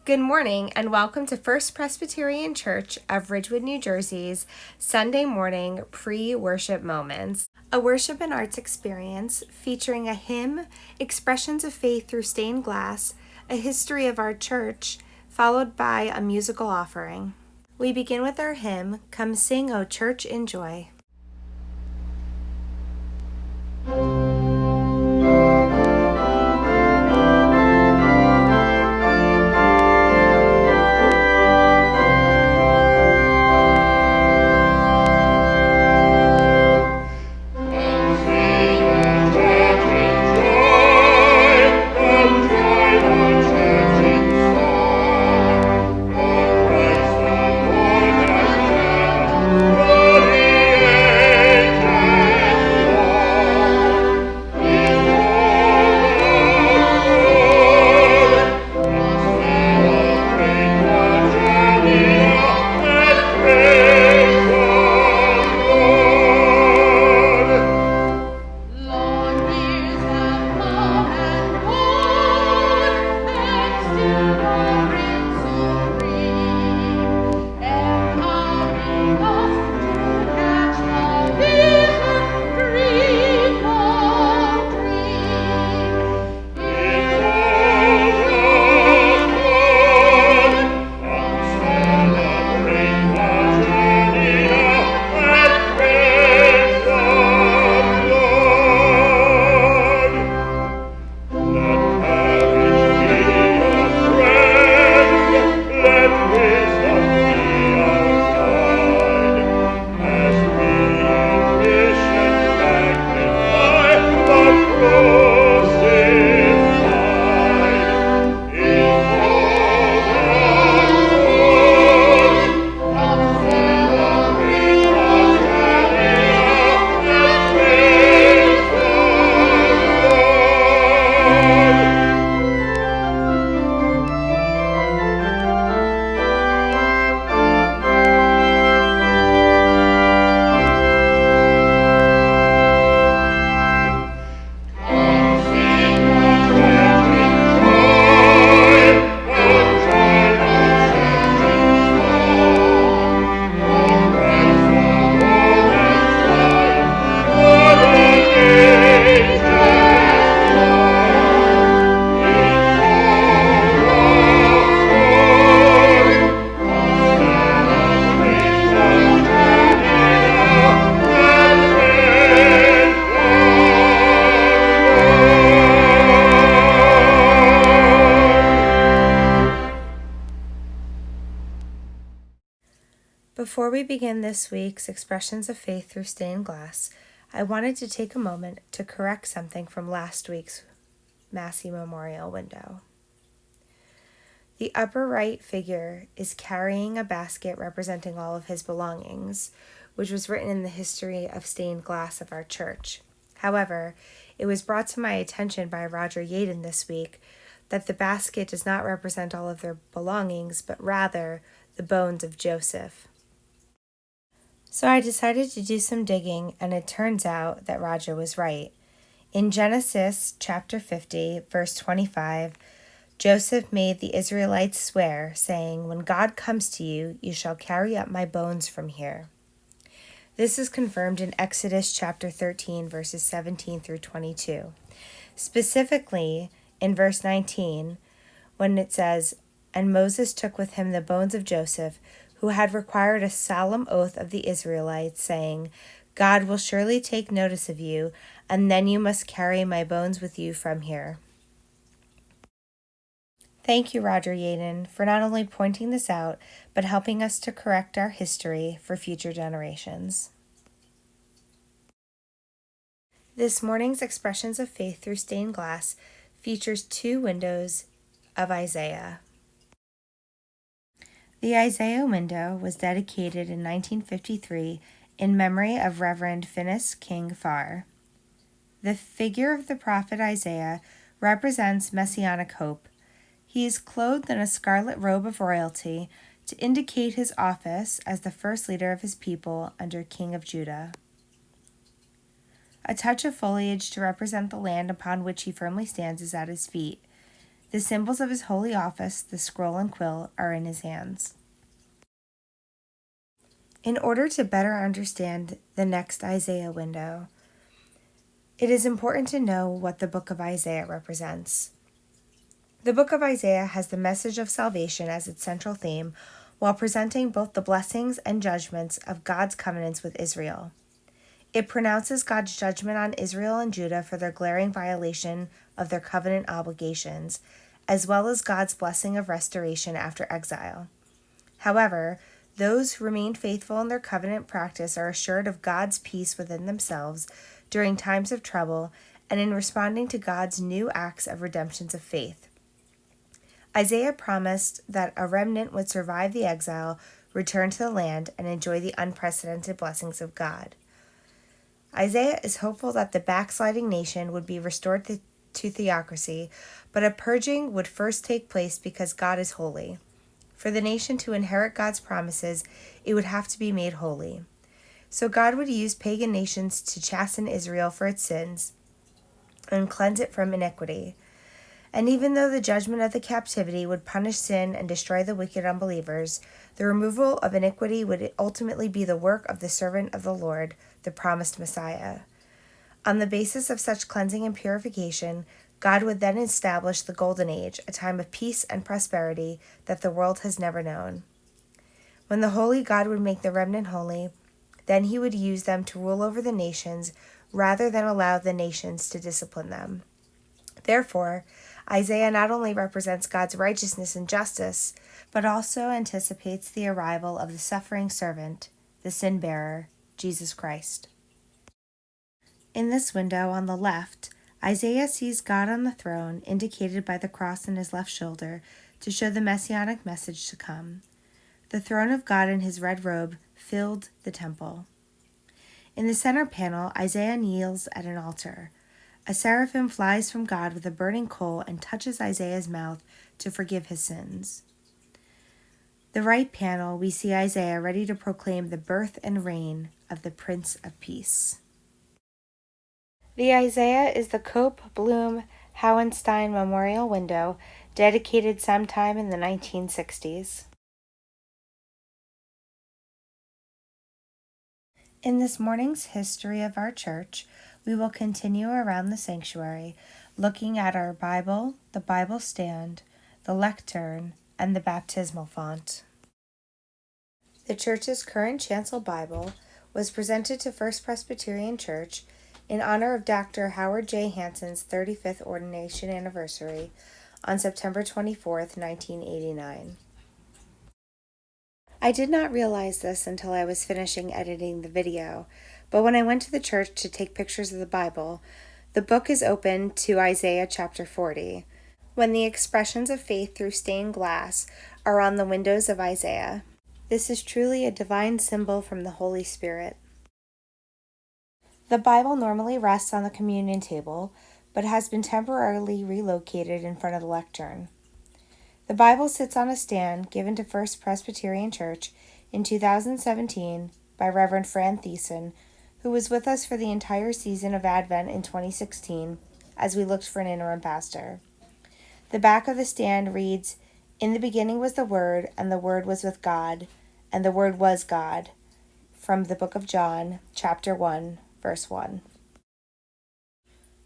Good morning and welcome to First Presbyterian Church of Ridgewood, New Jersey's Sunday morning pre-worship moments, a worship and arts experience featuring a hymn, expressions of faith through stained glass, a history of our church, followed by a musical offering. We begin with our hymn, Come Sing, O Church in Joy. Before we begin this week's Expressions of Faith through Stained Glass, I wanted to take a moment to correct something from last week's Massey Memorial window. The upper right figure is carrying a basket representing all of his belongings, which was written in the history of stained glass of our church. However, it was brought to my attention by Roger Yaden this week that the basket does not represent all of their belongings, but rather the bones of Joseph. So I decided to do some digging, and it turns out that Roger was right. In Genesis chapter 50, verse 25, Joseph made the Israelites swear, saying, "When God comes to you, you shall carry up my bones from here." This is confirmed in Exodus chapter 13, verses 17 through 22. Specifically, in verse 19, when it says, "And Moses took with him the bones of Joseph, who had required a solemn oath of the Israelites, saying, 'God will surely take notice of you, and then you must carry my bones with you from here.'" Thank you, Roger Yaden, for not only pointing this out, but helping us to correct our history for future generations. This morning's Expressions of Faith through Stained Glass features two windows of Isaiah. The Isaiah window was dedicated in 1953 in memory of Reverend Finis King Farr. The figure of the prophet Isaiah represents messianic hope. He is clothed in a scarlet robe of royalty to indicate his office as the first leader of his people under King of Judah. A touch of foliage to represent the land upon which he firmly stands is at his feet. The symbols of his holy office, the scroll and quill, are in his hands. In order to better understand the next Isaiah window, it is important to know what the book of Isaiah represents. The book of Isaiah has the message of salvation as its central theme, while presenting both the blessings and judgments of God's covenants with Israel. It pronounces God's judgment on Israel and Judah for their glaring violation of their covenant obligations, as well as God's blessing of restoration after exile. However, those who remain faithful in their covenant practice are assured of God's peace within themselves during times of trouble and in responding to God's new acts of redemption of faith. Isaiah promised that a remnant would survive the exile, return to the land, and enjoy the unprecedented blessings of God. Isaiah is hopeful that the backsliding nation would be restored to theocracy, but a purging would first take place because God is holy. For the nation to inherit God's promises, it would have to be made holy. So God would use pagan nations to chasten Israel for its sins and cleanse it from iniquity. And even though the judgment of the captivity would punish sin and destroy the wicked unbelievers, the removal of iniquity would ultimately be the work of the servant of the Lord, the promised Messiah. On the basis of such cleansing and purification, God would then establish the Golden Age, a time of peace and prosperity that the world has never known. When the holy God would make the remnant holy, then he would use them to rule over the nations rather than allow the nations to discipline them. Therefore, Isaiah not only represents God's righteousness and justice, but also anticipates the arrival of the suffering servant, the sin-bearer, Jesus Christ. In this window on the left, Isaiah sees God on the throne, indicated by the cross on his left shoulder, to show the messianic message to come. The throne of God in his red robe filled the temple. In the center panel, Isaiah kneels at an altar. A seraphim flies from God with a burning coal and touches Isaiah's mouth to forgive his sins. The right panel, we see Isaiah ready to proclaim the birth and reign of the Prince of Peace. The Isaiah is the Cope Bloom Howenstein Memorial Window, dedicated sometime in the 1960s. In this morning's history of our church, we will continue around the sanctuary, looking at our Bible, the Bible stand, the lectern, and the baptismal font. The church's current chancel Bible was presented to First Presbyterian Church in honor of Dr. Howard J. Hanson's 35th ordination anniversary on September 24, 1989. I did not realize this until I was finishing editing the video, but when I went to the church to take pictures of the Bible, the book is open to Isaiah chapter 40, when the expressions of faith through stained glass are on the windows of Isaiah. This is truly a divine symbol from the Holy Spirit. The Bible normally rests on the communion table, but has been temporarily relocated in front of the lectern. The Bible sits on a stand given to First Presbyterian Church in 2017 by Reverend Fran Thiessen, who was with us for the entire season of Advent in 2016 as we looked for an interim pastor. The back of the stand reads, "In the beginning was the Word, and the Word was with God, and the Word was God," from the book of John, chapter 1, verse 1.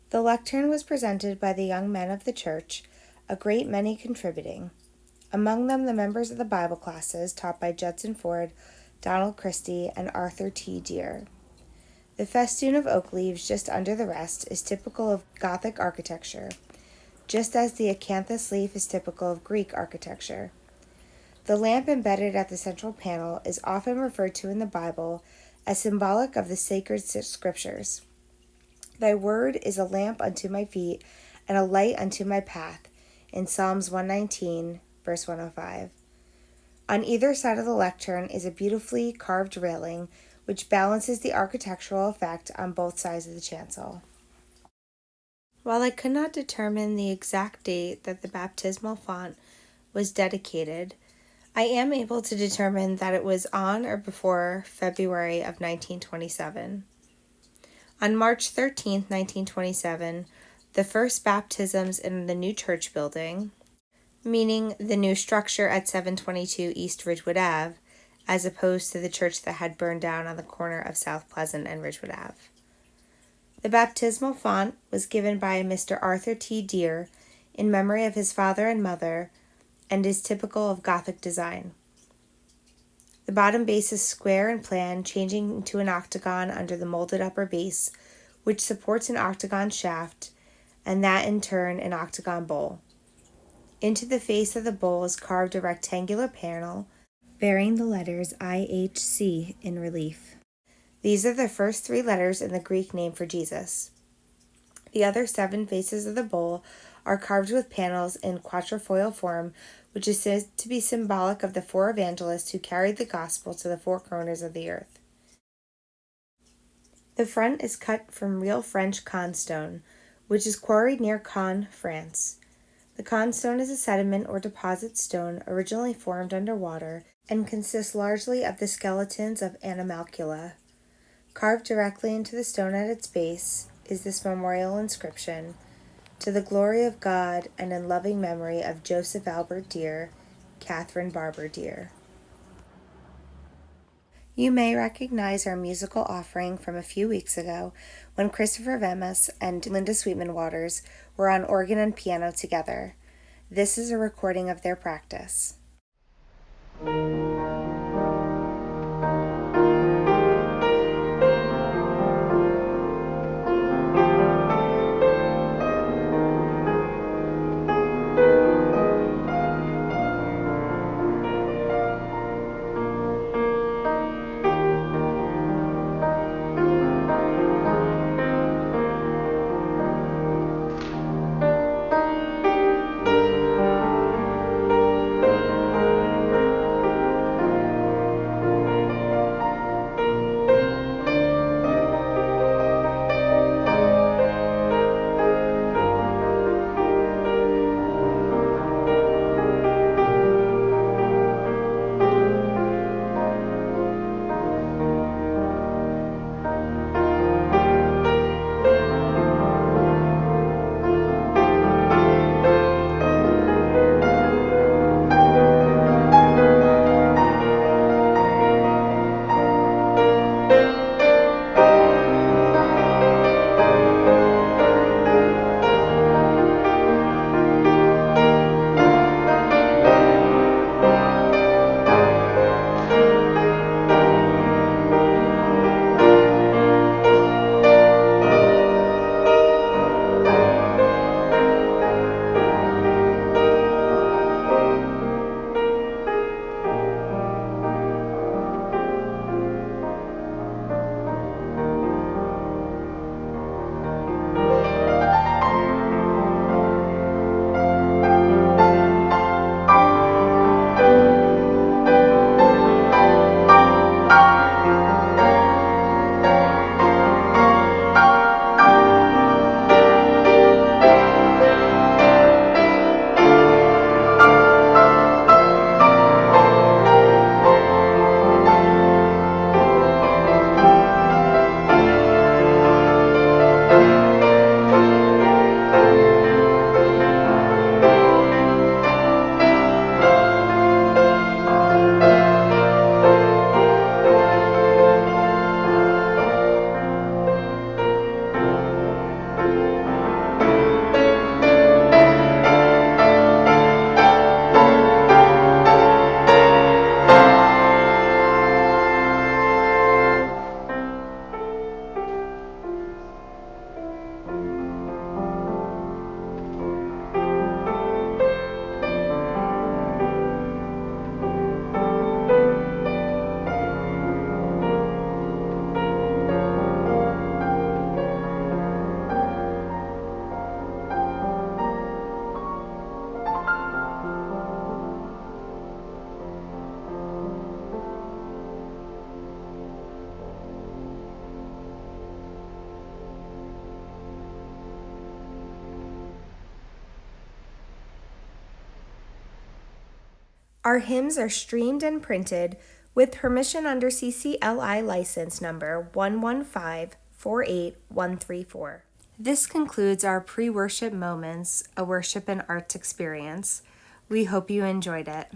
The lectern was presented by the young men of the church, a great many contributing. Among them, the members of the Bible classes taught by Judson Ford, Donald Christie, and Arthur T. Deere. The festoon of oak leaves just under the rest is typical of Gothic architecture, just as the acanthus leaf is typical of Greek architecture. The lamp embedded at the central panel is often referred to in the Bible as symbolic of the sacred scriptures. "Thy word is a lamp unto my feet and a light unto my path," in Psalms 119, verse 105. On either side of the lectern is a beautifully carved railing, which balances the architectural effect on both sides of the chancel. While I could not determine the exact date that the baptismal font was dedicated, I am able to determine that it was on or before February of 1927. On March 13, 1927, the first baptisms in the new church building, meaning the new structure at 722 East Ridgewood Ave, as opposed to the church that had burned down on the corner of South Pleasant and Ridgewood Ave. The baptismal font was given by Mr. Arthur T. Deere in memory of his father and mother and is typical of Gothic design. The bottom base is square in plan, changing into an octagon under the molded upper base, which supports an octagon shaft, and that in turn an octagon bowl. Into the face of the bowl is carved a rectangular panel bearing the letters IHC in relief. These are the first 3 letters in the Greek name for Jesus. The other 7 faces of the bowl are carved with panels in quatrefoil form, which is said to be symbolic of the 4 evangelists who carried the gospel to the 4 corners of the earth. The front is cut from real French constone, which is quarried near Caen, France. The constone is a sediment or deposit stone originally formed underwater and consists largely of the skeletons of animalcula. Carved directly into the stone at its base is this memorial inscription, "To the glory of God and in loving memory of Joseph Albert Deere, Catherine Barber Deere." You may recognize our musical offering from a few weeks ago when Christopher Vehmas and Linda Sweetman Waters were on organ and piano together. This is a recording of their practice. Our hymns are streamed and printed with permission under CCLI license number 115-48134. This concludes our pre-worship moments, a worship and arts experience. We hope you enjoyed it.